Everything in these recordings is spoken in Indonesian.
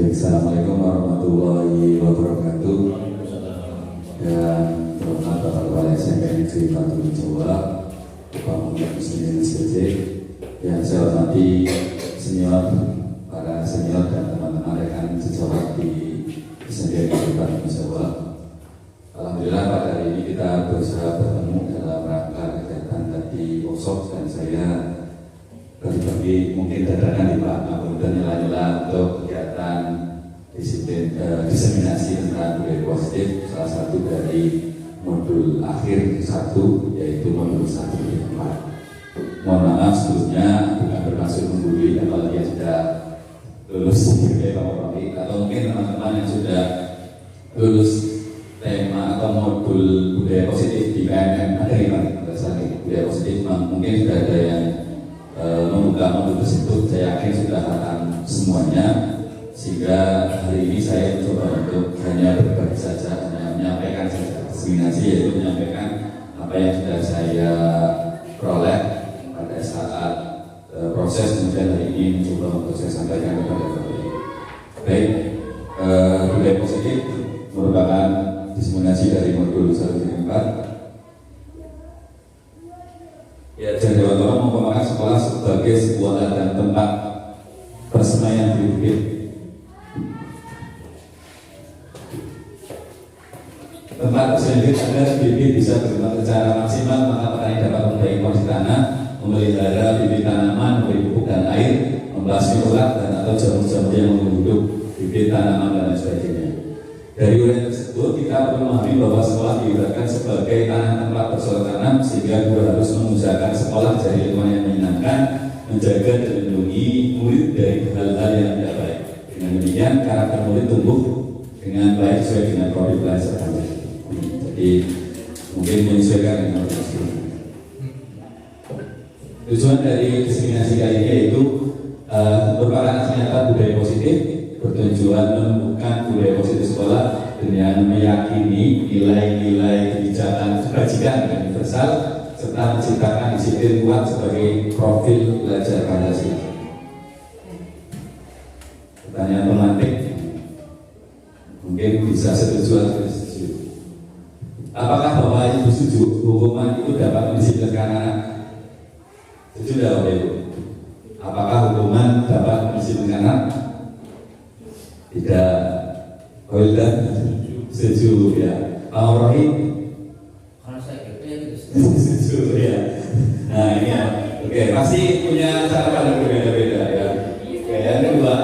Assalamualaikum warahmatullahi wabarakatuh. Dan terhormat Bapak Kepala SMP Negeri Fatul Jawa, Bapak Muhammad Muslimin SPJ, yang saya hormati para senior dan teman-teman rekan sejawat di SMP Negeri Fatul Jawa. Alhamdulillah pada hari ini kita berusaha bertemu dalam rangka kegiatan tadi workshop, dan saya bagi mungkin dadakan di Pak dan nyela-nyela untuk kegiatan diseminasi tentang budaya positif, salah satu dari modul akhir 1, yaitu modul 1-4. Mohon maaf sebelumnya, bukan bermaksud menggurui apalagi yang sudah lulus sebagai Pak Rofi, atau mungkin teman-teman yang sudah lulus tema atau modul budaya positif di PMM. Ada yang budaya positif, mungkin sudah ada yang membuka modul tersebut. Saya yakin sudah paham semuanya, sehingga hari ini saya mencoba untuk hanya berbagi saja, hanya menyampaikan saja diseminasi, yaitu menyampaikan apa yang sudah saya peroleh pada saat proses, kemudian hari ini mencoba untuk saya sampaikan kepada Bapak. Baik, budaya positif merupakan diseminasi dari modul 1-4. Ya, jadi Dewan menggunakan sekolah sebagai sebuah ladang tempat persemaian bibit. Tempat persemaian agar bibit bisa berkembang secara maksimal, maka petani dapat memperbaiki kondisi tanah, memelihara bibit tanaman, memberi pupuk dan air, membasmi ulat dan atau jamur-jamur yang menghidup bibit tanaman dan lain sebagainya. Dari uraian tersebut kita perlu memahami bahwa sekolah diibaratkan sebagai tanah tempat bercocok tanam, sehingga guru harus mengusahakan sekolah dari lingkungan yang menyenangkan, menjaga dan melindungi murid dari hal-hal yang tidak baik. Dengan demikian karakter murid tumbuh dengan baik sesuai dengan profil belajar kami. Jadi mungkin menyesuaikan dengan profil. Tujuan dari diseminasi kali ini yaitu merupakan nyata budaya positif, bertujuan menemukan budaya positif sekolah dengan meyakini nilai-nilai kebijakan kebajikan dan universal, serta menciptakan disiplin kuat sebagai profil belajar Pancasila. Pertanyaan pemantik, mungkin bisa setuju atau tidak setuju. Apakah Bapak Ibu setuju hukuman itu dapat mendisiplinkan anak? Setuju tidak Bapak Ibu? Apakah hukuman dapat mendisiplinkan anak? Tidak. Wildan setuju ya. Pak Rohim? Kalau saya gitu ya gitu. Setuju ya. Nah ini ya. Oke, pasti punya cara pandang berbeda-beda ya. Oke, yang kedua,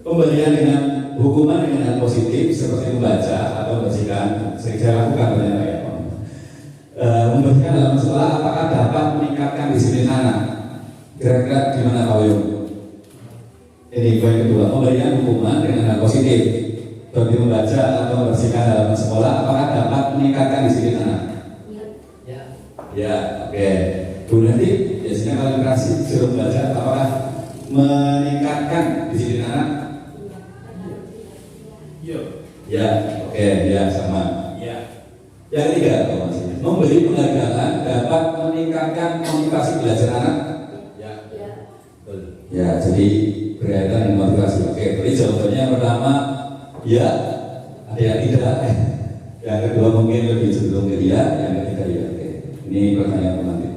pemberian dengan hukuman dengan hal positif seperti membaca atau membersihkan, sering saya lakukan ternyata ya. Membersihkan dalam sekolah apakah dapat meningkatkan disiplin anak? Kira-kira gimana Pak Wiyung? Ini poin kedua, pemberian hukuman dengan hal positif seperti membaca atau membersihkan dalam sekolah apakah dapat meningkatkan disiplin anak? Ya. Ya, oke. Bu nanti biasanya kalau dikasih suruh membaca apakah meningkatkan disiplin anak? Iya. Ya, oke, ya sama. Ya. Yang ketiga, memberi penghargaan dapat meningkatkan motivasi belajar anak? Ya. Betul. Ya, jadi berkaitan dengan motivasi. Oke, jadi jawabannya yang pertama ya, ada yang tidak. Yang kedua mungkin lebih cenderung ke iya, yang ketiga ya. Oke, ini pertanyaan penting.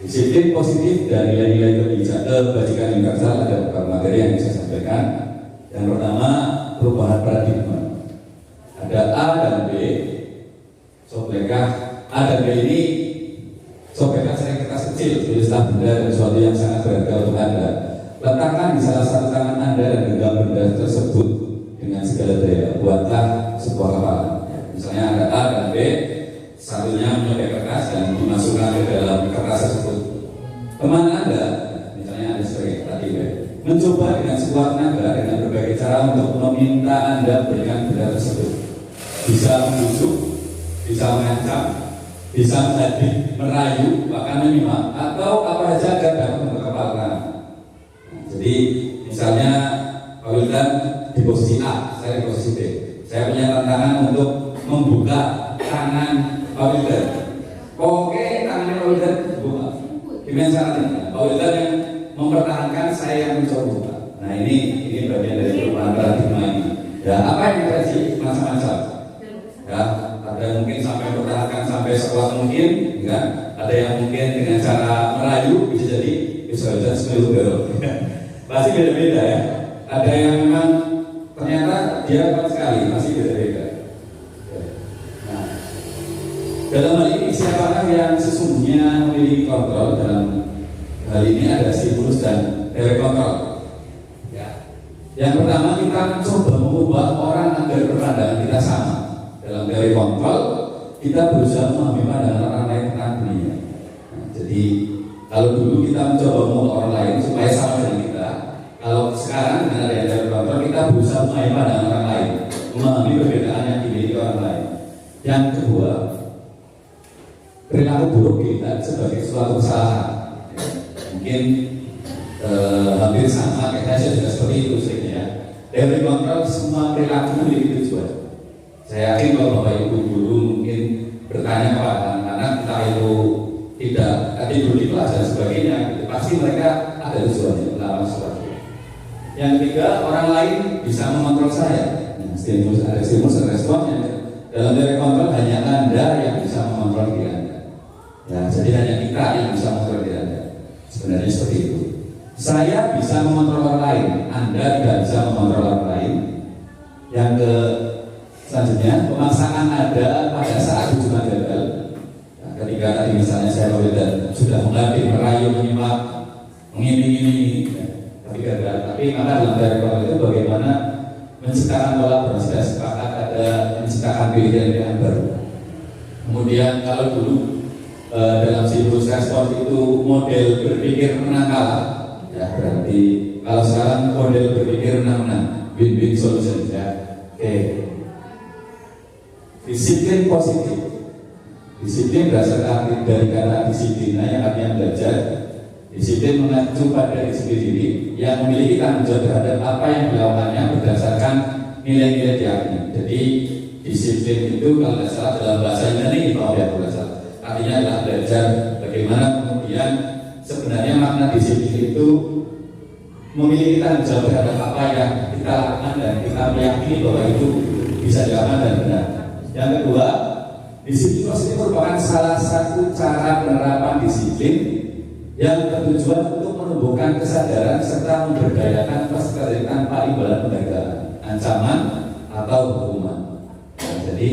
Disiplin positif dan nilai-nilai kebajikan universal ada beberapa materi yang bisa saya sampaikan. Yang pertama, perubahan paradigma. Ada A dan B. Soblekah A dan B ini sobekan sering kertas kecil, tulislah benda dan sesuatu yang sangat berharga untuk Anda. Letakkan di salah satu tangan Anda dan genggam benda tersebut dengan segala daya. Buatlah sebuah kapal. Misalnya ada A dan B, satunya menyobek kertas dan dimasukkan ke dalam kertas tersebut. Teman Anda, misalnya Anda sebagai tadi mencoba dengan sekuat tenaga dengan berbagai cara untuk meminta Anda berikan benda tersebut. Bisa membujuk, bisa mengancam, bisa menjadi merayu, bahkan menyimak, atau apa saja agar dapat mengepalkan. Jadi misalnya Pak Wildan di posisi A, saya di posisi B. Saya punya tantangan untuk membuka tangan Pak Wildan. Oke, tangannya Pak Wildan dibuka. Gimana caranya? Pak Wildan yang mempertahankan, saya yang mencoba membuka. Nah ini bagian dari perubahan paradigma ini. Ya apa yang terjadi macam-macam. Ya ada yang mungkin sampai mempertahankan sampai sekuat mungkin, ya. Ada yang mungkin dengan cara merayu bisa jadi bisa sembilan pasti beda-beda ya. Ada yang memang ternyata dia kuat sekali, masih beda-beda. Nah, dalam hal ini siapakah yang sesungguhnya memiliki kontrol dalam hal ini ada stimulus dan teori kontrol. Ya. Yang pertama kita mencoba mengubah orang agar pandangan kita sama. Dalam teori kontrol kita berusaha memahami pandangan orang lain tentang dunia. Nah, jadi kalau dulu kita mencoba mengubah orang lain supaya sama dengan kita, kalau sekarang dengan adanya teori kontrol kita berusaha memahami pandangan orang lain, memahami perbedaan yang dimiliki orang lain. Yang kedua, perilaku buruk kita sebagai suatu kesalahan. Mungkin hampir sama, kayaknya saya juga seperti itu sebenarnya. Teori kontrol semua perilaku memiliki tujuan. Saya yakin kalau bapak ibu guru mungkin bertanya kepada anak-anak entah itu tidak tidur di kelas dan sebagainya, pasti mereka ada tujuannya melakukan sesuatu. Yang ketiga, orang lain bisa mengontrol saya. Stimulus ada stimulus dan responnya. Dalam teori kontrol hanya Anda yang bisa mengontrol diri Anda. Ya, jadi hanya kita yang bisa mengontrol diri Anda. Sebenarnya seperti itu. Saya bisa mengontrol orang lain, Anda tidak bisa mengontrol orang lain. Yang selanjutnya, pemaksaan ada pada saat hubungan gagal. Nah, ketika tadi misalnya saya dan sudah mengambil merayu, menyimak, mengiming-imingi, ya, tapi gagal. Tapi maka dalam teori kontrol itu bagaimana menciptakan pola sudah sepakat ada menciptakan pilihan-pilihan baru. Kemudian kalau dulu dalam stimulus respons itu model berpikir menang kalah, ya berarti kalau sekarang model berpikir menang-menang, win-win solution, ya. Oke. Disiplin positif. Disiplin berasal dari kata disiplina yang artinya belajar. Disiplin mengacu pada diri sendiri yang memiliki tanggung jawab terhadap apa yang dilakukannya berdasarkan nilai-nilai diakini. Jadi disiplin itu kalau tidak salah dalam bahasa Yunani artinya adalah belajar bagaimana kemudian sebenarnya makna disiplin itu memiliki tanggung jawab terhadap apa yang kita lakukan dan kita meyakini bahwa itu bisa dilakukan dan benar. Yang kedua, disiplin positif merupakan salah satu cara penerapan disiplin yang bertujuan untuk menumbuhkan kesadaran serta memberdayakan peserta tanpa imbalan penghargaan, ancaman atau hukuman. Nah, jadi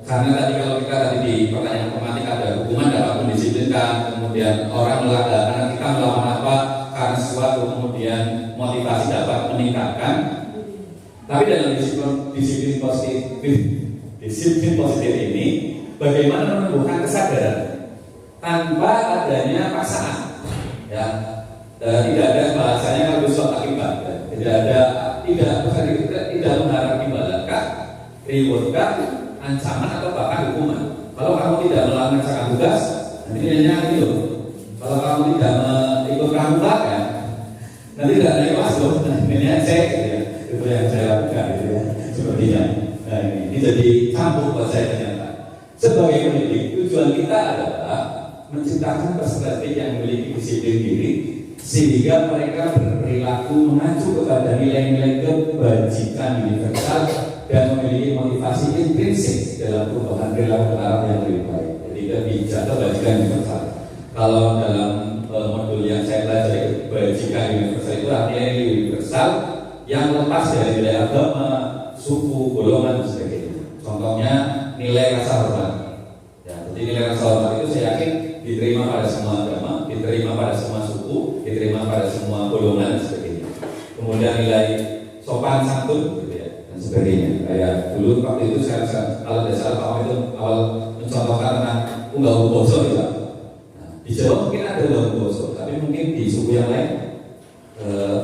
karena tadi kalau kita tadi di pertanyaan otomatis ada hukuman dapat mendisiplinkan, kemudian orang melakukan kita melakukan apa karena sesuatu, kemudian motivasi dapat meningkatkan. Tapi dalam disiplin positif ini bagaimana menumbuhkan kesadaran tanpa adanya paksaan, ya. Tidak ada bahasanya kalau suatu akibat, tidak mengharap imbalan reward ancaman atau bahkan hukuman. Kalau kamu tidak melaksanakan tugas, nanti nilainya itu. Kalau kamu tidak ikut pramuka, ya, nanti tidak naik kelas loh, nilainya C, gitu ya. Itu yang saya lakukan, gitu ya. Sepertinya. Nah ini jadi campur buat saya ternyata. Sebagai pendidik, tujuan kita adalah menciptakan peserta yang memiliki disiplin diri sehingga mereka berperilaku mengacu kepada nilai-nilai kebajikan universal dan memiliki motivasi intrinsik dalam perubahan perilaku ke arah yang lebih baik. Jadi kebajikan universal. Kalau dalam modul yang saya pelajari, kebajikan universal itu artinya nilai universal yang lepas dari nilai agama, suku, golongan dan sebagainya. Contohnya nilai rasa hormat. Ya, jadi nilai rasa hormat itu saya yakin diterima pada semua agama, diterima pada semua suku, diterima pada semua golongan dan sebagainya. Kemudian nilai sopan santun, gitu ya, dan sebagainya. Kayak dulu waktu itu saya kalau tidak salah Pak itu awal mencontohkan tentang unggal boso gitu. Nah, di Jawa mungkin ada unggal boso, tapi mungkin di suku yang lain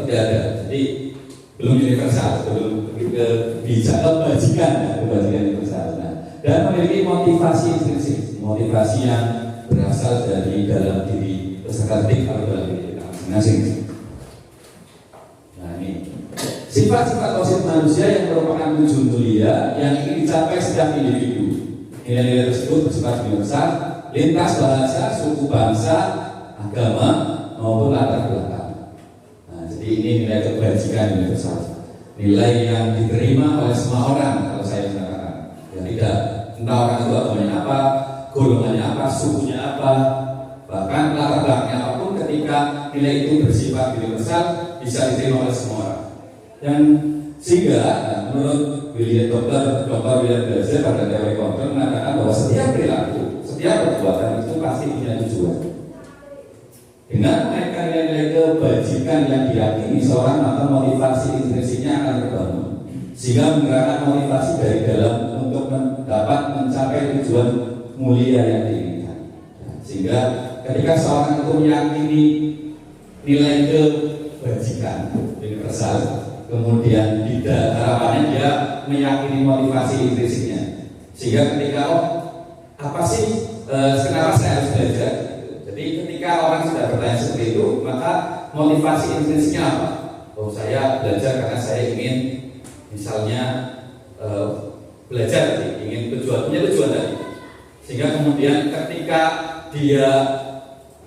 tidak ada. Jadi belum universal, belum kebijakan kebajikan universal. Nah, dan memiliki motivasi intrinsik, motivasi yang berasal dari dalam diri peserta didik atau dalam diri kita masing-masing. Nah ini sifat-sifat positif manusia yang merupakan tujuan mulia yang ingin dicapai setiap individu. Nilai-nilai tersebut bersifat universal, lintas bahasa, suku bangsa, agama maupun latar belakang. Nah, ini nilai kebajikan universal, nilai yang diterima oleh semua orang. Kalau saya mengatakan, ya tidak, entah orang itu agamanya apa, golongannya apa, sukunya apa, bahkan latar belakangnya apapun, ketika nilai itu bersifat universal bisa diterima oleh semua orang. Dan sehingga menurut Dr. William Blaser pada teori kontrol mengatakan bahwa setiap perilaku, setiap perbuatan itu pasti punya tujuan. Dengan menaikkan nilai-nilai kebajikan yang diyakini seorang, maka motivasi intrinsiknya akan terbangun, sehingga menggerakkan motivasi dari dalam untuk dapat mencapai tujuan mulia yang diinginkan. Sehingga ketika seorang itu meyakini nilai kebajikan universal, kemudian tidak, harapannya dia meyakini motivasi intrinsiknya, sehingga ketika apa sih kenapa saya harus belajar? Jadi ketika orang sudah bertanya seperti itu, maka motivasi intrinsiknya apa? Oh, saya belajar karena saya ingin misalnya belajar tadi, ingin punya tujuan tadi, sehingga kemudian ketika dia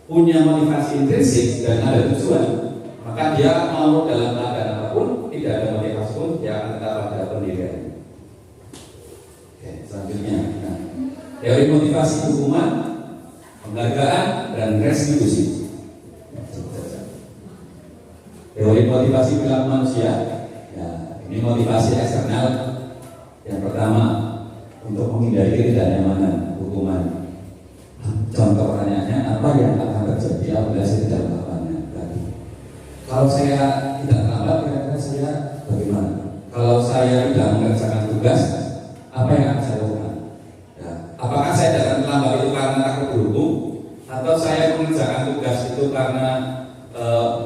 punya motivasi intrinsik dan ada tujuan, maka dia mau dalam keadaan apapun, tidak ada motivasi pun, dia akan tetap pada pendirian. Oke, selanjutnya, teori motivasi hukuman, penghargaan, dan restitusi. Teori motivasi perilaku manusia, ya, ini motivasi eksternal. Yang pertama, untuk menghindari ketidaknyamanan, hukuman. Contoh pertanyaannya, apa yang akan terjadi apabila saya tidak melakukannya tadi? Kalau saya tidak terlambat, kira-kira saya bagaimana? Kalau saya tidak mengerjakan tugas, apa yang akan saya lakukan? Ya, apakah saya datang terlambat itu karena takut berhukum, atau saya mengerjakan tugas itu karena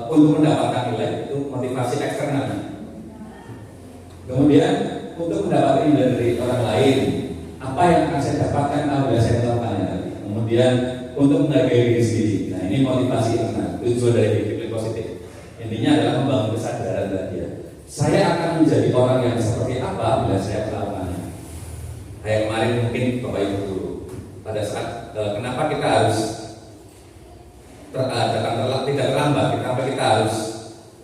untuk mendapatkan nilai? Itu motivasi eksternal. Kemudian untuk mendapatkan nilai dari orang lain, apa yang akan saya dapatkan apabila saya melakukannya tadi? Kemudian untuk menghargai diri sendiri. Nah, ini motivasi internal, tujuan dari disiplin positif. Intinya adalah membangun kesadaran tadi ya. Saya akan menjadi orang yang seperti apa bila saya melakukannya. Kayak kemarin mungkin Bapak Ibu guru, pada saat kenapa kita harus datang tidak terlambat, kenapa kita harus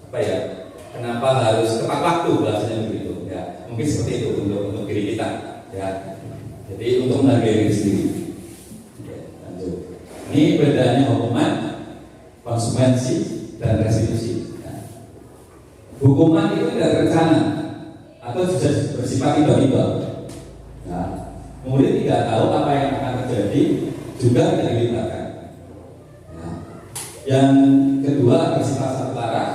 apa ya? Kenapa harus tepat waktu bahasanya begitu ya? Mungkin seperti itu untuk diri kita ya. Jadi untuk menghargai diri sendiri. Ini bedanya hukuman, konsekuensi, dan restitusi. Nah, hukuman itu tidak terencana atau sudah bersifat tiba-tiba. Nah, murid tidak tahu apa yang akan terjadi, juga tidak dilibatkan. Nah, yang kedua bersifat terlarang,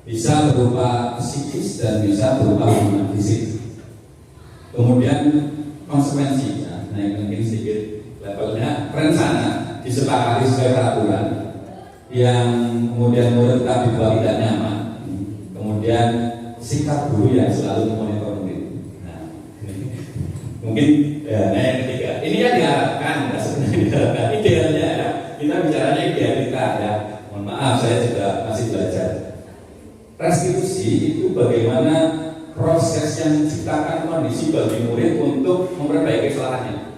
bisa berupa psikis dan bisa berupa hubungan fisik. Kemudian konsekuensi, nah ini mungkin sedikit levelnya rencana. Disepakati sebagai peraturan yang kemudian murid tak dibuat tidak nyaman, kemudian sikap guru yang selalu memonitor murid. Nah, mungkin ya, yang ketiga, ini yang diharapkan, sebenarnya diharapkan idealnya ya. Kita bicaranya idealita ya. Mohon maaf, saya juga masih belajar. Restitusi itu bagaimana proses yang menciptakan kondisi bagi murid untuk memperbaiki kesalahannya.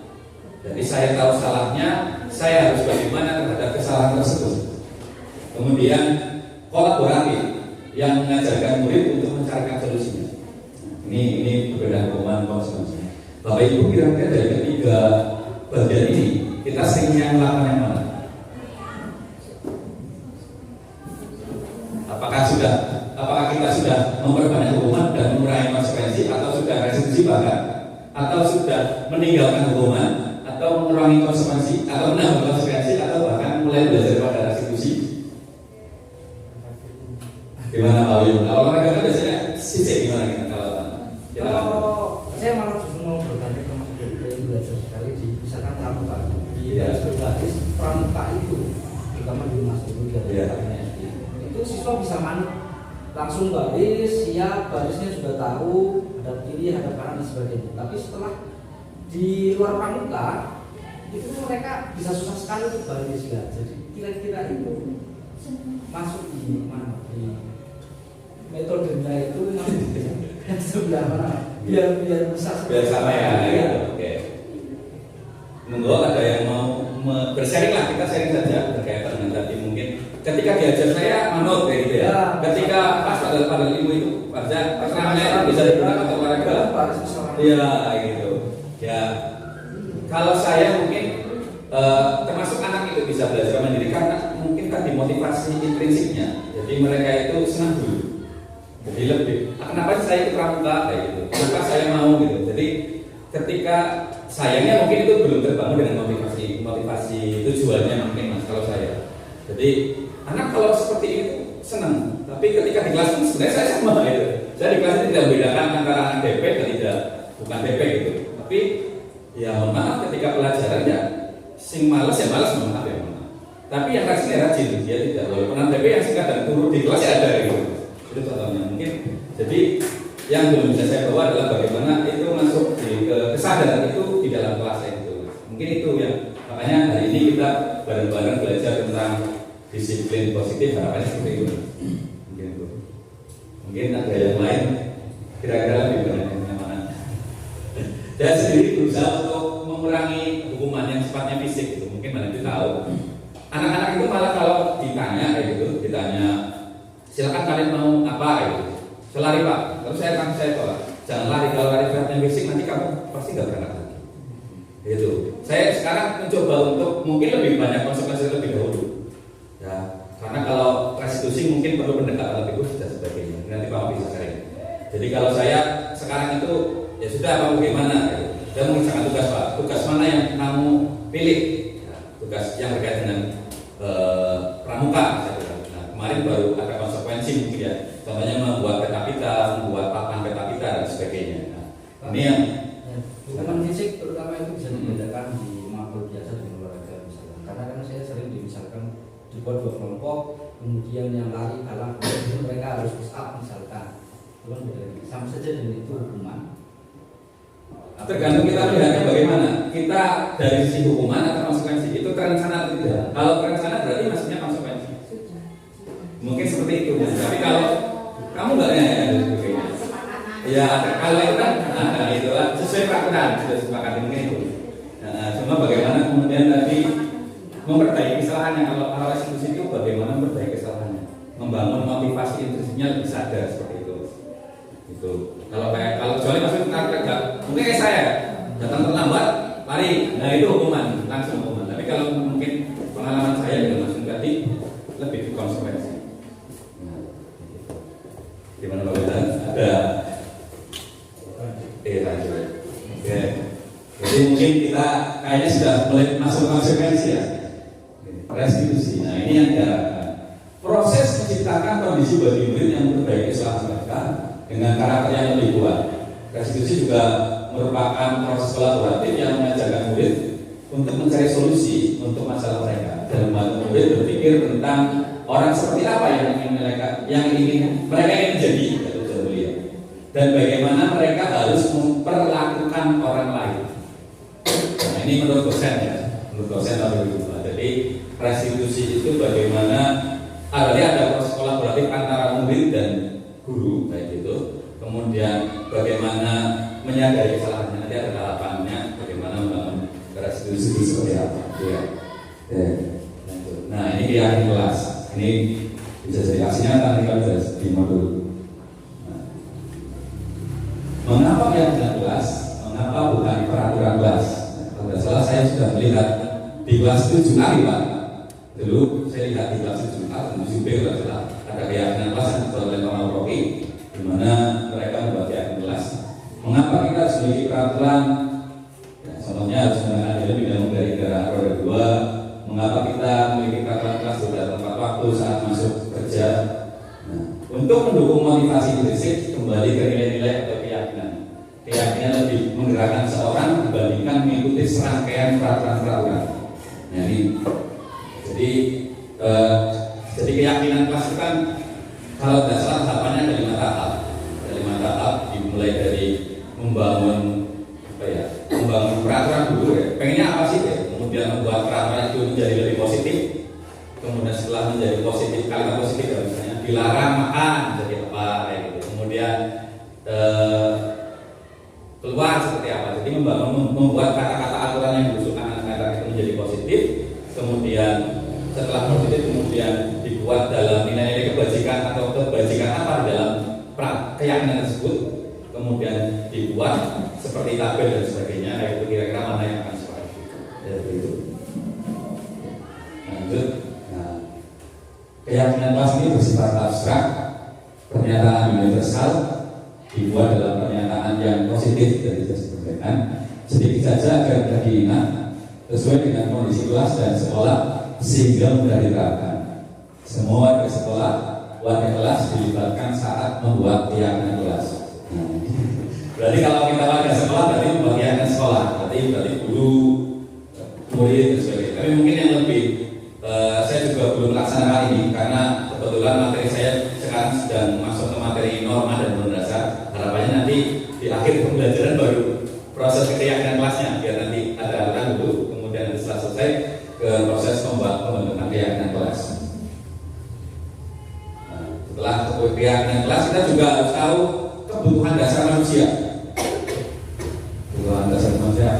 Jadi saya tahu salahnya, saya harus bagaimana terhadap kesalahan tersebut. Kemudian kolaboratif yang mengajarkan murid untuk mencarikan solusinya. Ini perbedaan hukuman konsekuensi. Bapak Ibu kira-kira dari ketiga bagian ini kita seringnya melakukan yang mana? Apakah kita sudah memperbanyak hukuman dan mengurangi konsekuensi, atau sudah restitusi bahkan, atau sudah meninggalkan hukuman, atau mengurangi konsekuensi, atau menambah konsekuensi, atau bahkan mulai belajar pada restitusi? Gimana Pak Wiyun? Kalau mereka biasanya sisik gimana kita kalau saya malah justru mau bertanya ke Mas Dede, belajar sekali di misalkan pramuka di basis pramuka itu, terutama di Mas Dede itu siswa bisa manut langsung baris, siap, barisnya sudah tahu, hadap kiri, hadap kanan dan sebagainya. Tapi setelah di luar pramuka itu mereka bisa susah sekali untuk baris ya. Jadi kira-kira itu masuk di mana? Di metodenya itu masuk di sebelah mana? Biar bisa biar sama ya. Oke. Monggo ada yang mau bersharing lah, kita sharing saja berkaitan dengan tadi mungkin ketika ketika diajar saya manut kayak gitu ya. Ya. Ketika pas pada ilmu itu pada perkenalannya bisa digunakan untuk olahraga. Iya gitu. Ya kalau saya mungkin termasuk anak itu bisa belajar mandiri karena mungkin kan dimotivasi intrinsipnya. Jadi mereka itu senang dulu. Jadi lebih. Kenapa sih saya itu pramuka kayak gitu? Kenapa saya mau gitu? Jadi ketika sayangnya mungkin itu belum terbangun dengan motivasi tujuannya mungkin mas kalau saya. Jadi anak kalau seperti itu senang. Tapi ketika di kelas itu sebenarnya saya sama gitu. Saya di kelas itu tidak membedakan antara anak DP dan tidak bukan DP gitu. Tapi ya mohon maaf ketika pelajaran ya sing males ya males mohon maaf ya mohon maaf. Tapi yang rajin ya rajin dia tidak. Walaupun anak DP yang kadang turun di kelas ya ada gitu. Itu contohnya mungkin. Jadi yang belum bisa saya bawa adalah bagaimana itu masuk di kesadaran itu di dalam kelas itu. Mungkin itu yang makanya hari ini kita bareng-bareng belajar tentang disiplin positif, harapannya seperti itu. Mungkin itu. Mungkin ada yang lain kira-kira lebih banyak yang mana. Saya sendiri berusaha untuk mengurangi hukuman yang sifatnya fisik itu. Mungkin mana itu tahu. Anak-anak itu malah kalau ditanya kayak gitu, ditanya silakan kalian mau apa gitu. Selari pak, terus saya tolak. Jangan lari, kalau lari sifatnya fisik nanti kamu pasti nggak berangkat lagi. Gitu. Saya sekarang mencoba untuk mungkin lebih banyak konsekuensi lebih dahulu. Ya, karena kalau restitusi mungkin perlu pendekatan lebih khusus dan sebagainya. Nanti kamu bisa sering. Jadi kalau saya sekarang itu ya sudah apa bagaimana? Gitu. Saya mengerjakan tugas pak. Tugas mana yang kamu pilih? Ya, tugas yang terkait dengan pramuka. Nah, kemarin baru ada konsekuensi mungkin ya. Contohnya membuat peta pita, membuat papan peta pita dan sebagainya. Nah, ini yang hukuman fisik terutama itu bisa dibedakan di mabul biasa dengan olahraga misalkan. Karena kan saya sering misalkan dibuat 2 kelompok, kemudian yang lari kalah, kemudian mereka harus push up misalkan. Itu kan beda. Sama saja dengan itu hukuman. Tergantung kita melihatnya bagaimana. Kita dari sisi hukuman atau konsekuensi itu terencana atau tidak. Kalau terencana berarti maksudnya konsekuensi. Mungkin seperti itu. Tapi kalau kamu nggak ya kalau itu kan itu sesuai peraturan sudah sepakati mungkin itu. Nah, cuma bagaimana kemudian tadi memperbaiki kesalahannya. Kalau restitusi itu bagaimana memperbaiki kesalahannya, membangun motivasi intrinsipnya lebih sadar seperti itu. Itu kalau kecuali maksudnya kerja mungkin kayak saya datang terlambat lari, nah itu hukuman langsung hukuman. Tapi kalau mungkin pengalaman saya dengan Mas tadi lebih ke konsekuensi. Gimana Pak Betan? Ada lanjut. Oke. Jadi mungkin kita kayaknya sudah mulai masuk konsekuensi ya. Restitusi. Nah ini yang diharapkan. Proses menciptakan kondisi bagi murid yang memperbaiki kesalahan mereka dengan karakter yang lebih kuat. Restitusi juga merupakan proses kolaboratif yang mengajarkan murid untuk mencari solusi untuk masalah mereka dan membantu murid berpikir tentang orang seperti apa yang ingin mereka menjadi dan bagaimana mereka harus memperlakukan orang lain. Nah, ini menurut dosen ya, menurut dosen atau guru. Jadi restitusi itu bagaimana ada proses kolaboratif antara murid dan guru kayak gitu. Kemudian bagaimana menyadari kesalahannya, nanti ada tahapannya bagaimana membangun restitusi itu seperti apa. Ya. Nah ini keyakinan kelas. Ini bisa jadi aksinya nanti kalau di modul. Mengapa keyakinan kelas? Mengapa bukan peraturan kelas? Kalau tidak salah saya sudah melihat di kelas 7A Pak. Dulu saya lihat di kelas 7A dan 7B kalau salah ada keyakinan kelas yang dibuat oleh Pak Rocky, di mana mereka membuat keyakinan kelas. Mengapa kita harus memiliki peraturan? Ya, contohnya harus menggunakan bidang dari kendaraan roda 2. Mengapa kita memiliki peraturan kelas sudah tempat waktu saat masuk kerja? Nah, untuk mendukung motivasi intrinsik kembali ke nilai-nilai atau keyakinan lebih menggerakkan seorang dibandingkan mengikuti serangkaian peraturan-peraturan. Nah, ini jadi keyakinan kelas itu kan kalau tidak salah tahapannya ada 5 tahap. Ada 5 tahap dimulai dari membangun peraturan dulu ya. Pengennya apa sih ya? Kemudian membuat peraturan itu menjadi lebih positif. Kemudian setelah menjadi positif, kalimat positif ya, misalnya dilarang makan jadi apa kayak gitu. Kemudian keluar seperti apa. Jadi membuat kata-kata aturan yang diusulkan anak-anak itu menjadi positif. Kemudian setelah positif kemudian dibuat seperti tabel dan sebagainya, itu kira-kira mana yang akan sesuai. Ya begitu. Lanjut. Nah, keyakinan kelas ini bersifat abstrak, pernyataan universal, dibuat dalam pernyataan yang positif dari saya sebutkan. Sedikit saja agar mudah diingat, sesuai dengan kondisi kelas dan sekolah sehingga mudah diterapkan. Semua warga sekolah, warga kelas dilibatkan saat membuat keyakinan kelas. Berarti kalau kita warga sekolah berarti membuat keyakinan sekolah, berarti guru, murid dan sebagainya. Tapi mungkin yang lebih saya juga belum melaksanakan ini karena kebetulan materi saya sekarang sedang masuk ke materi norma dan dasar. Harapannya nanti di akhir pembelajaran baru proses keyakinan kelasnya, biar nanti ada aturan dulu, kemudian setelah selesai ke proses pembentukan keyakinan kelas. Nah, setelah keyakinan kelas kita juga harus tahu kebutuhan dasar manusia. Kebutuhan dasar manusia.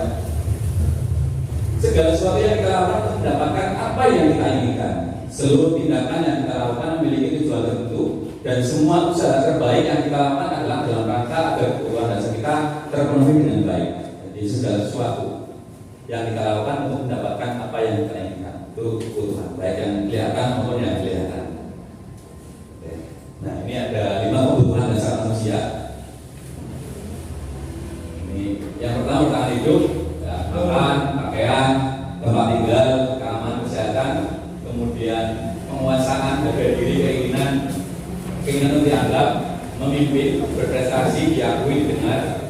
Segala sesuatu yang kita lakukan untuk mendapatkan apa yang kita inginkan. Seluruh tindakan yang kita lakukan memiliki tujuan tertentu, dan semua usaha terbaik yang kita lakukan adalah dalam rangka agar kebutuhan dasar kita terpenuhi dengan baik. Jadi segala sesuatu yang kita lakukan untuk mendapatkan apa yang kita inginkan itu kebutuhan, baik yang kelihatan maupun yang kelihatan. Oke. Nah, ini ada 5 kebutuhan dasar manusia. Ini yang pertama bertahan hidup, ya, makan, pakaian, tempat tinggal, keamanan, kesehatan, kemudian penguasaan harga diri, keinginan untuk dianggap, memimpin, berprestasi, diakui, didengar,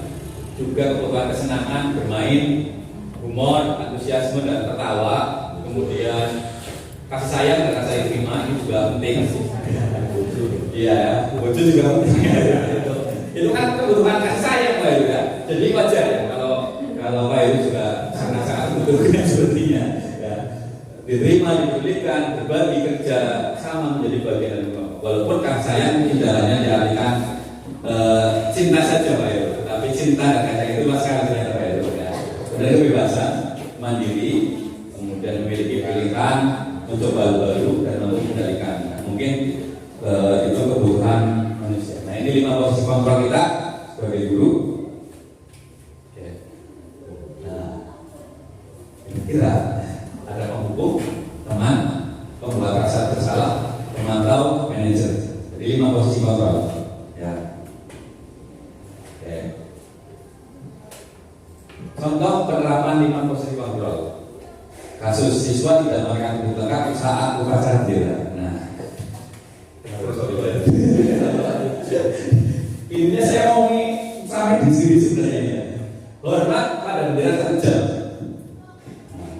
juga kebutuhan kesenangan, bermain, humor, antusiasme dan tertawa, kemudian kasih sayang dan rasa diterima, ini juga penting. Iya, bojo juga penting. Itu kan kebutuhan kasih sayang Pak Yu, ya. Jadi wajar ya kalau Pak Yu juga sangat-sangat membutuhkan sepertinya. Ya. Diterima, diberikan, berbagi kerja sama menjadi bagian dari kelompok. Walaupun kasih sayang mungkin jalannya diartikan cinta saja Pak Yu, tapi cinta dan kasih sayang itu luas sekali ternyata Pak Yu. Ya. Benar kebebasan, mandiri, kemudian memiliki pilihan untuk baru-baru dan untuk mengendalikan. Nah, mungkin itu kebutuhan manusia. Nah, ini 5 posisi kontrol kita sebagai guru. Oke. Nah, kira ada penghukum, teman, pembuat rasa bersalah, pemantau, manajer. Jadi 5 posisi kontrol. Ya. Oke. Contoh penerapan 5 posisi kontrol. Kasus siswa tidak memberikan bukti lengkap saat upacara bendera. Nah, ini saya mau sampai di sini sebenarnya. Hormat pada bendera 1 jam. Nah,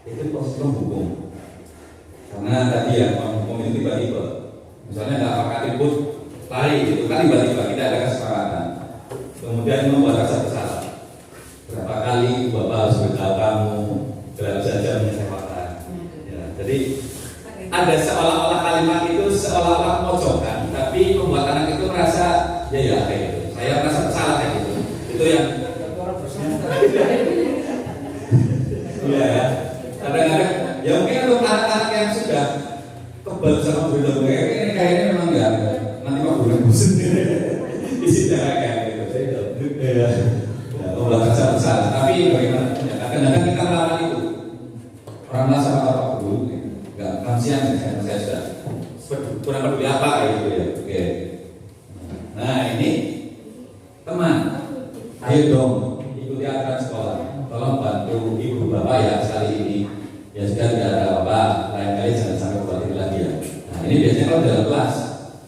itu proses hukum. Karena tadi ya hukum itu tiba-tiba. Misalnya nggak pakai atribut lari, itu kan tiba-tiba tidak ada kesepakatan. Kemudian membuat rasa bersalah. Berapa kali Bapak harus beritahu kamu dalam saja menyesatkan. Ya, jadi ada seolah-olah kalimat itu seolah-olah memojokkan, tapi membuat anak itu merasa ya kayak gitu. Saya merasa bersalah kayak gitu. Itu yang iya ya. Kadang-kadang ya mungkin untuk anak-anak yang sudah kebal sama guru ini kayaknya memang ya nanti kok guru bosan isi darah kayak gitu. Ya, membuat rasa bersalah. Tapi bagaimana? Kadang-kadang kita melawan itu. Orang merasa apa guru nggak kamsian saya sudah kurang peduli apa gitu ya. Oke. Nah ini teman, ayo dong ikuti aturan sekolah. Tolong bantu ibu bapak ya sekali ini. Ya sudah tidak ada apa-apa. Lain kali jangan sampai buat ini lagi ya. Nah ini biasanya kalau dalam kelas,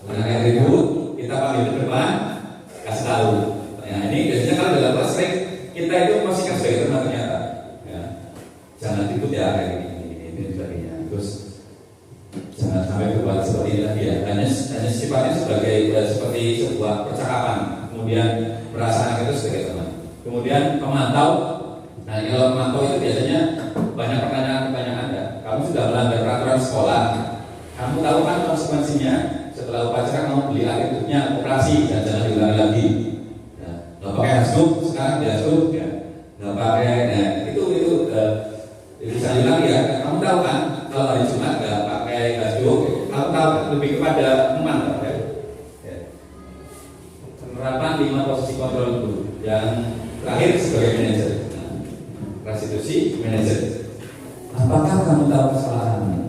anak yang ribut kita panggil ke depan, kasih tahu. Nah ini biasanya kalau dalam kelas sering kita itu masih kan sebagai teman ternyata. Ya. Jangan ikut ya kayak ini sebagainya. Terus jangan sampai berbuat seperti ini lagi ya. Hanya sifatnya sebagai seperti sebuah percakapan. Kemudian perasaan itu sebagai teman. Kemudian pemantau. Nah kalau pemantau itu biasanya banyak pertanyaan-pertanyaan ya. Kamu sudah melanggar peraturan sekolah. Kamu tahu kan konsekuensinya setelah upacara kamu beli atributnya operasi dan jangan diulangi lagi. Ya. Nggak pakai hasduk sekarang dia hasduk ya. Nggak pakai. Nah itu bisa lagi ya. Kamu tahu kan kalau hari Jumat nggak pakai hasduk. Kamu tahu lebih kepada memantau ya. Penerapan 5 posisi kontrol itu yang terakhir sebagai manajer. Restitusi manajer. Apakah kamu tahu kesalahanmu?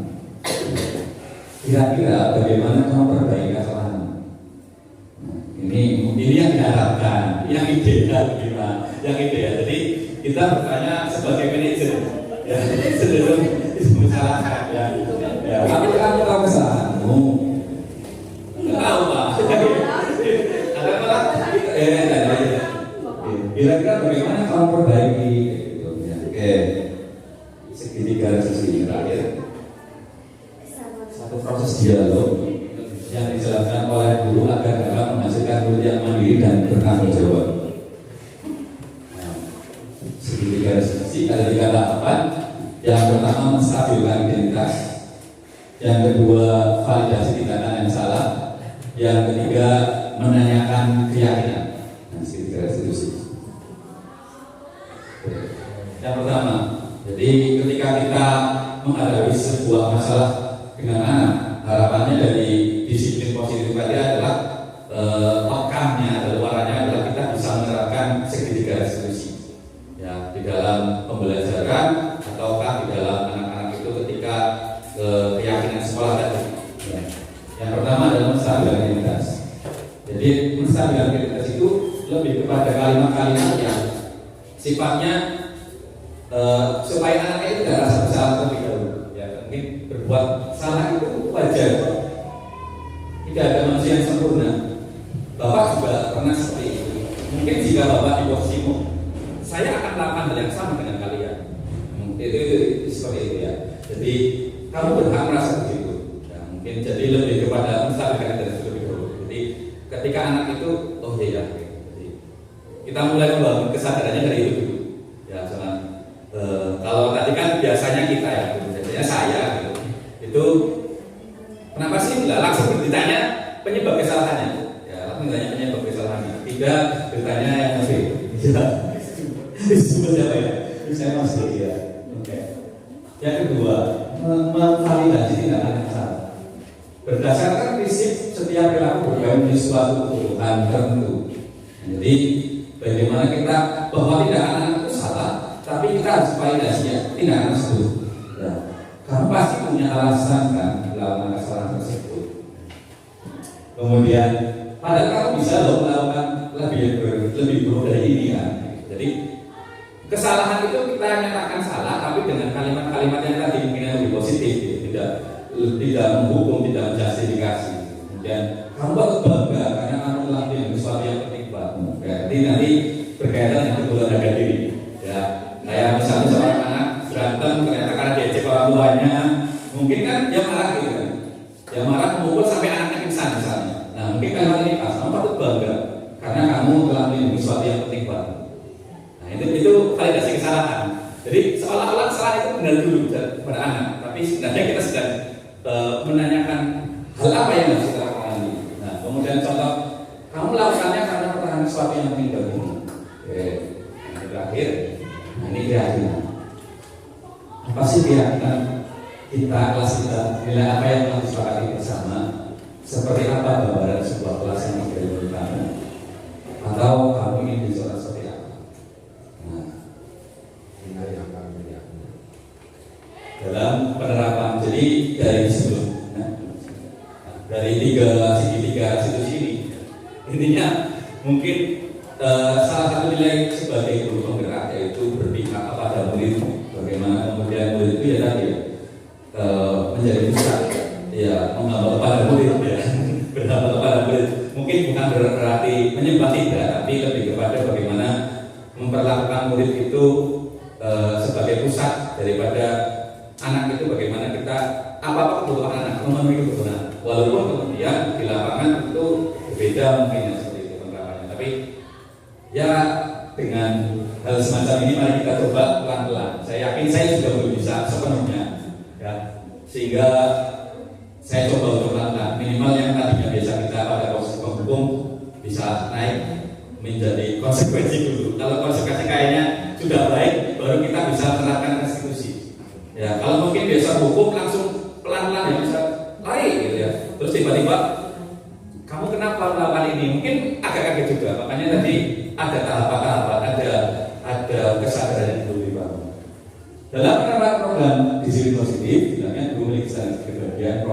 Kira-kira bagaimana kamu perbaiki kesalahanmu? Ini yang diharapkan, yang ideal gimana? Yang ideal. Jadi kita bertanya sebagai manajer, ya sebelum disalahkan, ya. Apakah kamu tahu kesalahanmu? Tahu Pak. Ada malah kira-kira bagaimana kamu perbaiki? Gitu. Ya. Oke. Segitiga restitusi terakhir. Satu proses dialog yang dijalankan oleh guru agar dapat menghasilkan murid yang mandiri dan bertanggung jawab. Nah, segitiga restitusi ada 3 tahapan. Yang pertama menstabilkan identitas, yang kedua validasi tindakan yang salah, yang ketiga menanyakan keyakinan. Nah, segitiga restitusi. Yang pertama, jadi ketika kita menghadapi sebuah masalah dengan anak, harapannya dari disiplin positif tadi adalah pekamnya atau luarannya adalah kita bisa menerapkan segitiga restitusi ya di dalam pembelajaran ataukah di dalam anak-anak itu ketika keyakinan sekolah tadi ya. Yang pertama adalah menstabilkan identitas. Jadi menstabilkan identitas itu lebih kepada kalimat-kalimat yang sifatnya supaya anaknya itu tidak rasa bersalah terlebih dahulu ya. Mungkin berbuat salah itu wajar, tidak ada manusia yang sempurna. Bapak juga pernah seperti itu. Mungkin jika Bapak di posisimu, saya akan melakukan hal yang sama dengan kalian. Itu seperti itu ya. Jadi kamu berhak merasa begitu ya, mungkin jadi lebih kepada menstabilkan dari lebih dahulu. Jadi ketika anak itu oh iya ya, jadi kita mulai membangun kesadarannya dari itu dulu ya. Jangan kalau tadi kan biasanya kita ya, biasanya saya gitu. Itu kenapa sih nggak langsung ditanya penyebab kesalahannya? Ya langsung ditanya penyebab kesalahannya. Tidak ditanya yang masih. Disebut siapa ya? Saya masih ya. Oke. Yang kedua, memvalidasi tindakan yang salah. Berdasarkan prinsip setiap perilaku berganti suatu kebutuhan tertentu. Jadi bagaimana kita bahwa tindakan itu salah, tapi kita harus validasi ya tindakan tersebut. Ya. Kamu pasti punya alasan kan melakukan kesalahan tersebut. Kemudian, padahal kamu bisa loh melakukan lebih buruk dari ini kan. Jadi kesalahan itu kita nyatakan salah, tapi dengan kalimat-kalimat yang tadi mungkin yang lebih positif, gitu. tidak menghukum, tidak menjustifikasi. Kemudian kamu harus bangga karena kamu melakukan sesuatu yang penting buatmu. Jadi nanti berkaitan dengan kebutuhan harga diri. Ya, kayak misalnya seorang anak berantem ternyata karena diajak orang tuanya, mungkin kan dia marah gitu kan. Dia marah memukul sampai anaknya pingsan misalnya. Nah mungkin kalimat ini pas, kamu patut bangga karena kamu telah melakukan sesuatu yang penting buatmu. Nah itu validasi kesalahan. Jadi seolah-olah kesalahan itu benar dulu pada anak, tapi sebenarnya kita sedang menanyakan hal apa yang harus kita lakukan. Nah kemudian contoh, kamu melakukannya karena pertahanan sesuatu yang penting bagimu. Oke, yang terakhir, nah ini keyakinan. Apa sih keyakinan kita, kelas kita, nilai apa yang telah disepakati bersama? Seperti apa gambaran sebuah kelas yang menjadi kamu? Atau kamu ingin menjadi seperti apa? Nah, ini yang kami lihat dalam penerapan. Jadi dari sebelum, dari tiga situs ini, intinya mungkin salah satu nilai sebagai guru penggerak yaitu berpihak kepada murid. Bagaimana kemudian murid itu ya tadi menjadi pusat, ya menghamba kepada murid ya, berhamba kepada murid. Mungkin bukan berarti menyembah tidak, tapi lebih kepada bagaimana memperlakukan murid itu sebagai pusat daripada anak itu. Bagaimana kita apa kebutuhan anak, memenuhi kebutuhan. Walaupun kemudian di lapangan itu berbeda mungkin ya, seperti itu penerapannya. Tapi ya dengan hal semacam ini mari kita coba pelan-pelan. Saya yakin saya juga belum bisa sepenuhnya ya. Sehingga saya coba untuk pelan-pelan. Minimal yang tadinya biasa kita pada proses penghukum bisa naik menjadi konsekuensi dulu. Kalau konsekuensi kayaknya sudah baik, baru kita bisa menerapkan restitusi. Ya, kalau mungkin biasa hukum langsung pelan-pelan ya bisa lari gitu ya. Terus tiba-tiba kamu kenapa melakukan ini? Mungkin agak kaget juga. Makanya tadi ada tahapan-tahapan, ada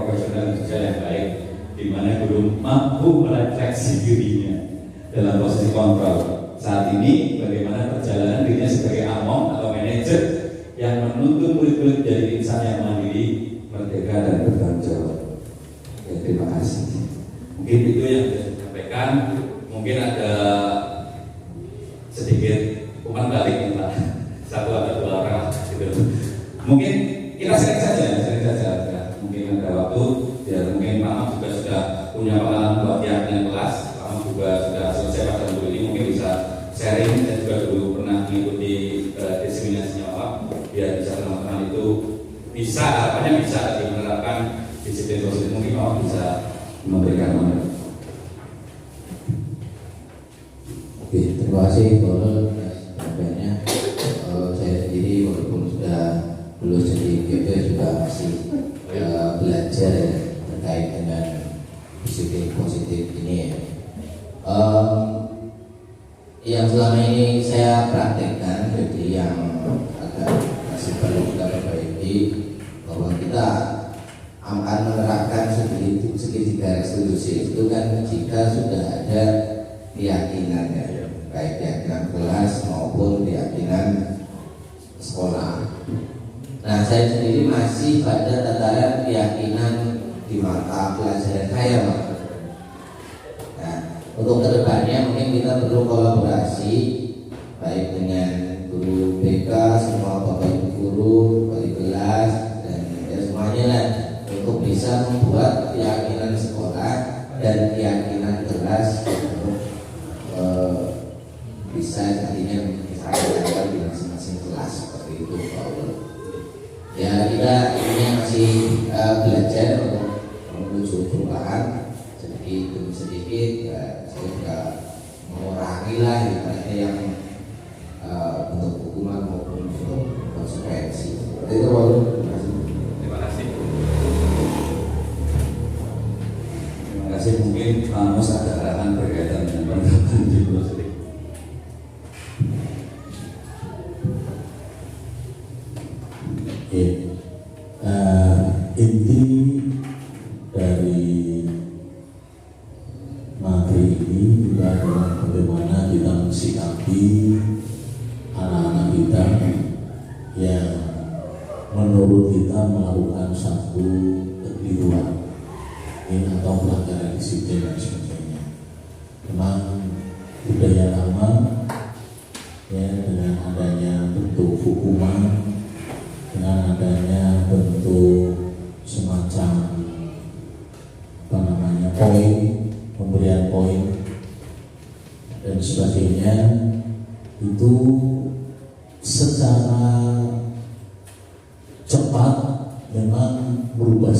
profesional kerja yang baik, di mana guru mampu merefleksi dirinya dalam posisi kontrol. Saat ini bagaimana perjalanan dirinya sebagai among atau manajer yang menuntun murid-murid menjadi insan yang mandiri, merdeka dan bertanggung jawab. Ya, terima kasih. Mungkin itu yang saya sampaikan. Mungkin ada sedikit umpan balik Pak, satu atau dua orang gitu. Mungkin kita sering saja ya. Mungkin ada waktu ya, mungkin Pak Mam juga sudah punya pengalaman pelatihan dengan kelas. Pak Mam juga sudah selesai pada minggu ini, mungkin bisa sharing dan juga dulu pernah mengikuti diseminasinya Pak, biar bisa teman-teman itu bisa, harapannya bisa menerapkan disiplin positif. Mungkin Pak Mam bisa memberikan modal. Oke, terima kasih Bapak atas penyampaiannya. Saya sendiri walaupun sudah lulus dari GP juga masih belajar ya, terkait dengan disiplin positif ini ya. Yang selama ini saya praktekkan, jadi yang agak masih perlu kita perbaiki, bahwa kita akan menerapkan segitiga restitusi itu kan jika sudah ada keyakinan ya, baik keyakinan kelas maupun keyakinan sekolah. Nah, saya sendiri masih pada tataran keyakinan di mata pelajaran saya, Pak. Nah, untuk kedepannya mungkin kita perlu kolaborasi baik dengan guru BK, semua bapak ibu guru, wali kelas dan ya semuanya lah, untuk bisa membuat keyakinan sekolah dan keyakinan kelas bisa nantinya disampaikan di masing-masing kelas seperti itu, Pak. Ya, kita ini masih belajar untuk menuju perubahan sedikit demi sedikit. Ya, saya juga mengurangi lah yang bentuk hukuman maupun bentuk konsekuensi. Seperti itu, Pak. Terima kasih. Terima kasih. Mungkin Pak Mus ada arahan berkaitan dengan penerapan di Prosedik. Inti dari materi ini juga adalah bagaimana kita mensikapi anak-anak kita yang menurut kita melakukan satu kekeliruan ini atau pelanggaran disiplin dan sebagainya. Memang budaya lama ya, dengan adanya bentuk hukuman, dengan adanya bentuk semacam poin, pemberian poin dan sebagainya, itu secara cepat memang merubah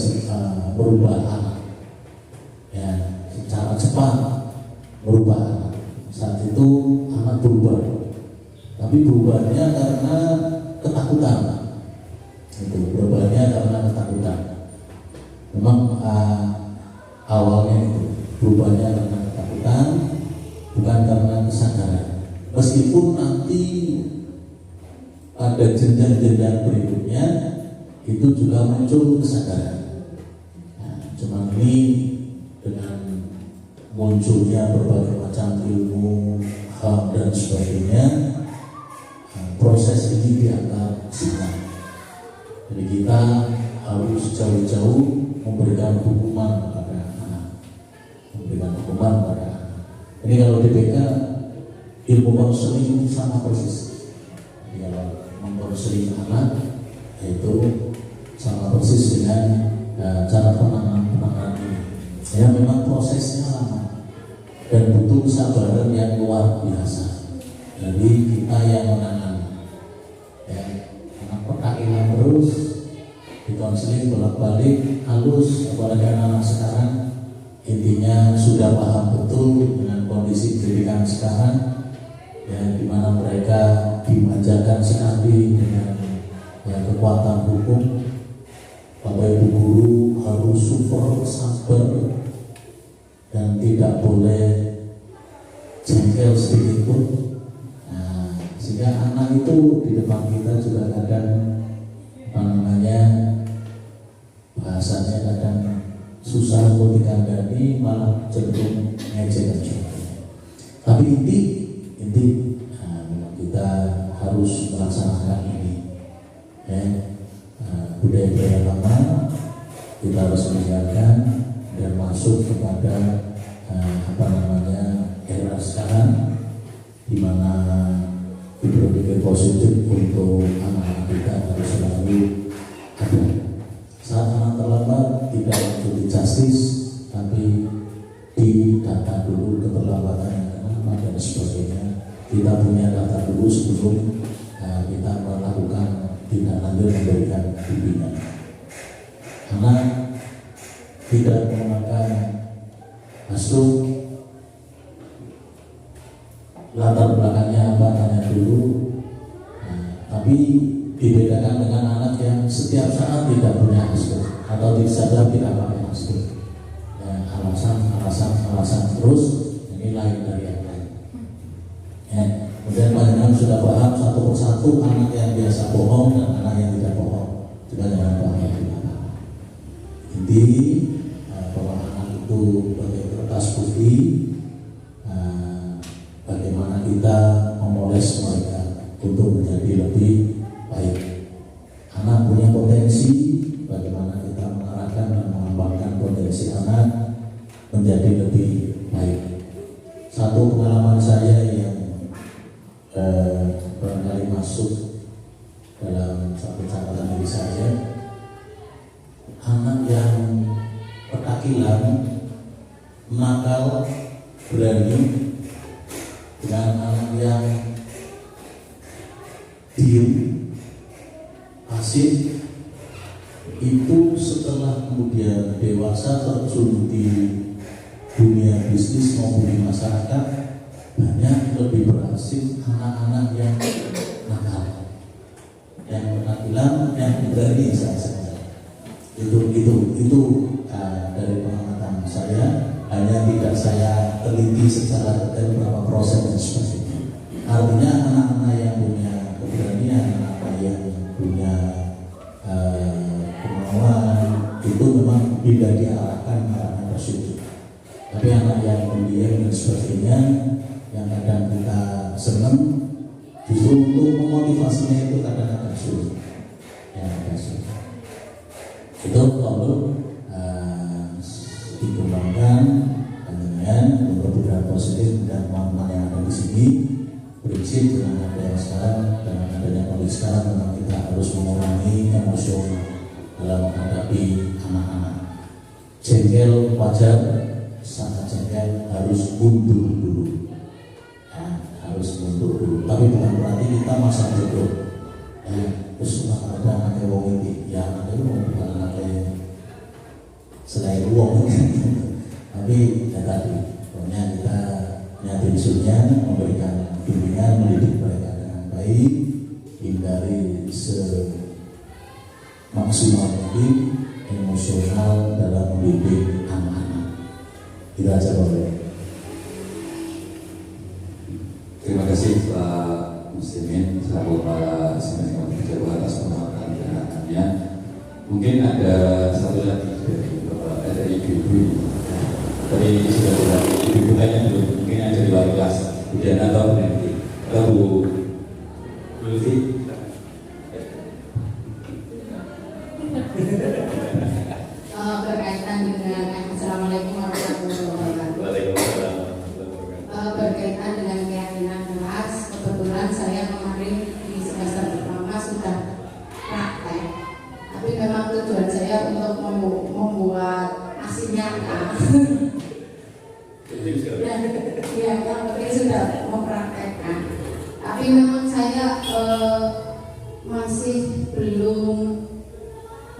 anak ya, secara cepat merubah anak. Saat itu anak berubah, tapi berubahnya karena ketakutan. Itu berubahnya karena ketakutan. Memang awalnya itu berubahnya karena ketakutan, bukan karena kesadaran. Meskipun nanti pada jenjang-jenjang berikutnya itu juga muncul kesadaran. Nah, cuma ini dengan munculnya berbagai macam ilmu, HAM dan sebagainya, proses ini dianggap salah. Jadi kita harus jauh-jauh memberikan hukuman kepada anak, memberikan hukuman kepada anak. Ini kalau di BK ilmu konseling sama persis. Jadi kalau mengkonseling anak itu sama persis dengan cara penanganan ini. Ya, memang prosesnya lama dan butuh kesabaran yang luar biasa. Jadi kita yang menangani. Ya, hilang terus, dikonseling bolak-balik halus, apalagi anak sekarang intinya sudah paham betul dengan kondisi pendidikan sekarang ya, di mana mereka dimanjakan sekali dengan ya, kekuatan hukum. Bapak Ibu guru harus super sabar dan tidak boleh jengkel sedikit pun. Nah, sehingga anak itu di depan kita juga kadang bahasanya kadang susah untuk dikandani, malah cenderung ngejek dan sebagainya. Tapi inti memang kita harus melaksanakan ini, ya. Budaya-budaya lama kita harus meninggalkan dan masuk kepada era sekarang, di mana berpikir positif untuk anak-anak kita harus selalu ada. Saat anak terlambat tidak untuk justice, tapi didata dulu keterlambatannya kenapa dan sebagainya. Kita punya data dulu sebelum kita melakukan tindak lanjut memberikan bimbingan. Anak tidak memakan masuk latar belakangnya apa, tanya dulu. Tapi dibedakan dengan anak yang setiap saat tidak punya masker atau disadar tidak pakai masker, ya, alasan terus, ini lain dari yang lain, ya. Kemudian panjenengan sudah paham satu persatu anak yang biasa bohong dan anak yang tidak bohong, juga jangan bohong. Inti bahwa anak itu bagai kertas putih, bagaimana kita memoles mereka untuk menjadi lebih baik. Anak punya potensi, bagaimana kita mengarahkan dan mengembangkan potensi anak menjadi lebih baik. Satu pengalaman saya yang barangkali masuk dalam satu catatan diri saya, anak yang petakilan, nakal, berani, dengan anak yang diem, pasif, itu setelah kemudian dewasa terjun di dunia bisnis maupun di masyarakat, banyak lebih berhasil anak-anak yang nakal, yang petakilan, yang berani saja. Itu dari pengamatan saya, hanya tidak saya teliti secara detail berapa proses dan sebagainya. Artinya anak-anak yang punya keberanian, anak-anak yang punya kemauan itu memang tidak diarahkan karena bersyukur. Tapi anak yang pendiam dan sebagainya, yang kadang kita senang, justru untuk memotivasinya itu kadang-kadang sulit. Ya, sulit. Itu kalau dikembangkan dengan berpikir positif dan kemampuan yang ada di sini. Prinsip dengan ada yang sekarang, dengan adanya kondisi sekarang, memang kita harus mengurangi emosional dalam menghadapi anak-anak. Jengkel wajar, sangat jengkel harus mundur dulu, ya, harus mundur dulu. Tapi bukan berarti kita masa jodoh. Terus ada anaknya wong ini, ya anaknya wong bukan anaknya selain wong. Tapi ya tadi, pokoknya kita nyati isunya, memberikan bimbingan, mendidik mereka dengan baik, hindari semaksimal mungkin emosional dalam mendidik anak-anak. Itu aja boleh. Terima kasih Pak Muslimin selaku para semuanya pejabat atas penguatan dan anak-anaknya. Mungkin ada satu lagi dari ibu-ibu. Tadi sudah bilang ibu-ibu lainnya belum, mungkin ada di luar kelas. Kemudian atau nanti Bu Lutfi. Berkaitan dengan Assalamualaikum warahmatullahi wabarakatuh. Waalaikumsalam. Berkaitan dengan keyakinan kelas, kebetulan saya kemarin di semester pertama sudah praktek. Tapi memang tujuan saya untuk membuat aksi nyata. Ya, yang penting sudah mempraktekkan. Tapi memang saya masih belum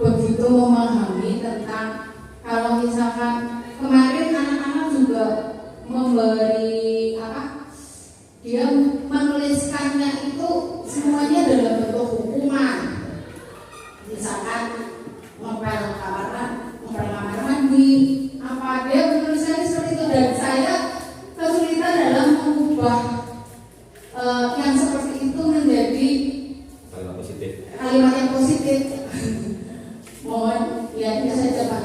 begitu memahami tentang kalau misalkan kemarin anak-anak juga memberi dia menuliskannya itu semuanya dalam bentuk hukuman. Misalkan ngepel kamar mandi, dia menuliskannya seperti itu, dan saya kesulitan dalam mengubah yang seperti itu menjadi kalimat yang positif. Mohon ya, itu saja Pak.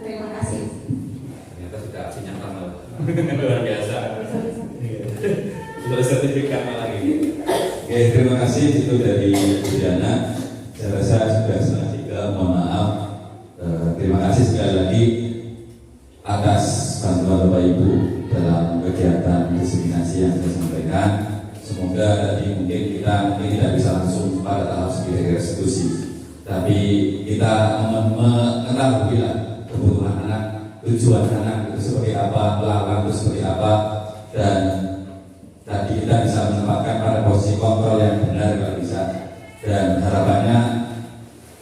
Terima kasih. Luar biasa. Terus sertifikat lagi. Oke, terima kasih itu dari Bu Diana. Saya rasa sudah setengah 3, mohon maaf. Terima kasih sekali lagi atas bantuan Bapak Ibu dalam kegiatan diseminasi yang saya sampaikan. Semoga tadi mungkin kita tidak bisa langsung pada tahap sebagai eksekusi, tapi kita mengetahui kebutuhan anak, tujuan anak itu seperti apa, pelan itu seperti apa, dan tadi kita bisa menempatkan pada posisi kontrol yang benar kalau bisa. Dan harapannya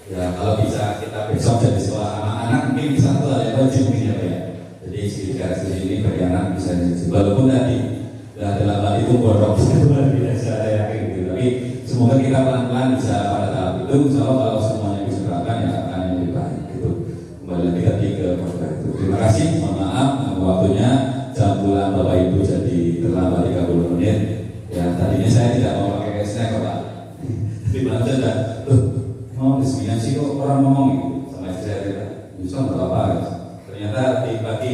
ya kalau bisa kita besok jadi sekolah anak-anak mungkin bisa satu hal yang wajib mungkin ya Pak ya. Jadi garis ini bagi anak bisa diisi. Walaupun tadi dalam hal itu bodoh luar biasa saya yakin gitu. Tapi semoga kita pelan-pelan bisa pada tahap itu. Insya Allah kalau semuanya bisa terapkan ya akan yang lebih baik gitu. Kembali lagi ke program itu. Terima kasih. Mohon maaf waktunya jam pulang Bapak Ibu jadi terlambat 30 menit. Ya tadinya saya tidak mau pakai snack Pak. Terima kasih dah. Mau diseminasi kok orang ngomong gitu sama istri saya. Bisa nggak apa-apa. Ternyata pagi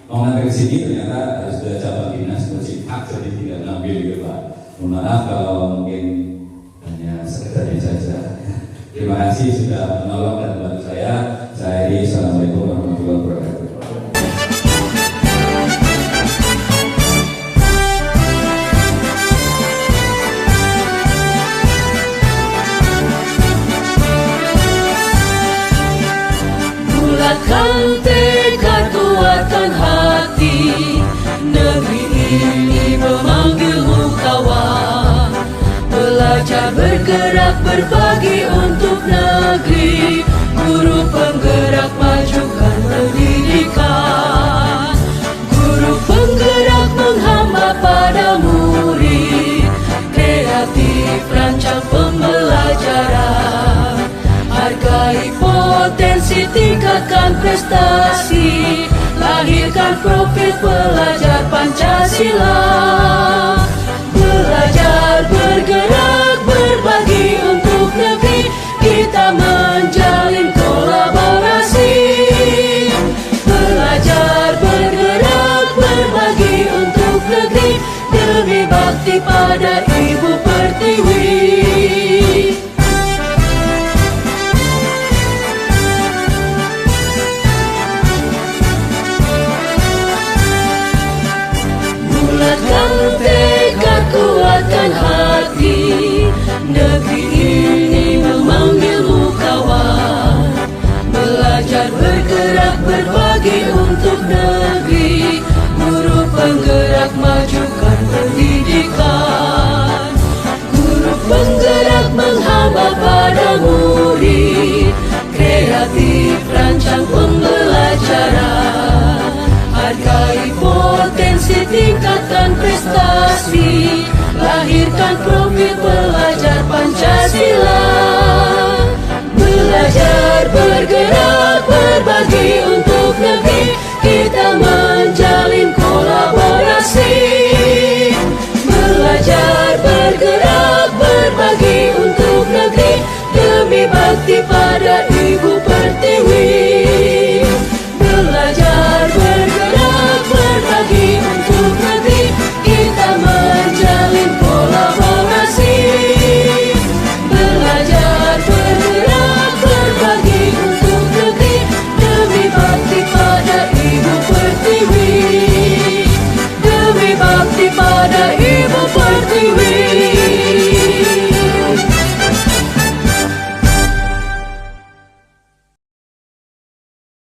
mau ngantar ke sini ternyata harus sudah cabang dinas bersifat jadi tidak ngambil gitu Pak. Mohon maaf kalau mungkin hanya sekedarnya saja. Terima kasih sudah menolong dan membantu saya. Saya Eri. Assalamualaikum warahmatullahi wabarakatuh. Bulatkan tekad, kuatkan hati, negeri ini memanggilmu kawan. Belajar bergerak berbagi untuk negeri, guru penggerak majukan pendidikan. Guru penggerak menghamba pada murid, kreatif rancang pembelajaran. Hargai potensi, tingkatkan prestasi, lahirkan profil pelajar Pancasila. Belajar bergerak berbagi untuk negeri, kita menjalin kolaborasi. Belajar bergerak berbagi untuk negeri, demi bakti pada Ibu Pertiwi. Bulatkan tekad, kuatkan hati, negeri ini memanggilmu kawan. Belajar bergerak berbagi untuk negeri, guru penggerak majukan pendidikan. Guru penggerak menghamba pada murid, kreatif rancang pembelajaran. Hargai potensi, tingkatkan prestasi, lahirkan profil pelajar Pancasila. Belajar bergerak berbagi untuk negeri, kita menjalin kolaborasi. Belajar bergerak berbagi untuk negeri, demi bakti pada Ibu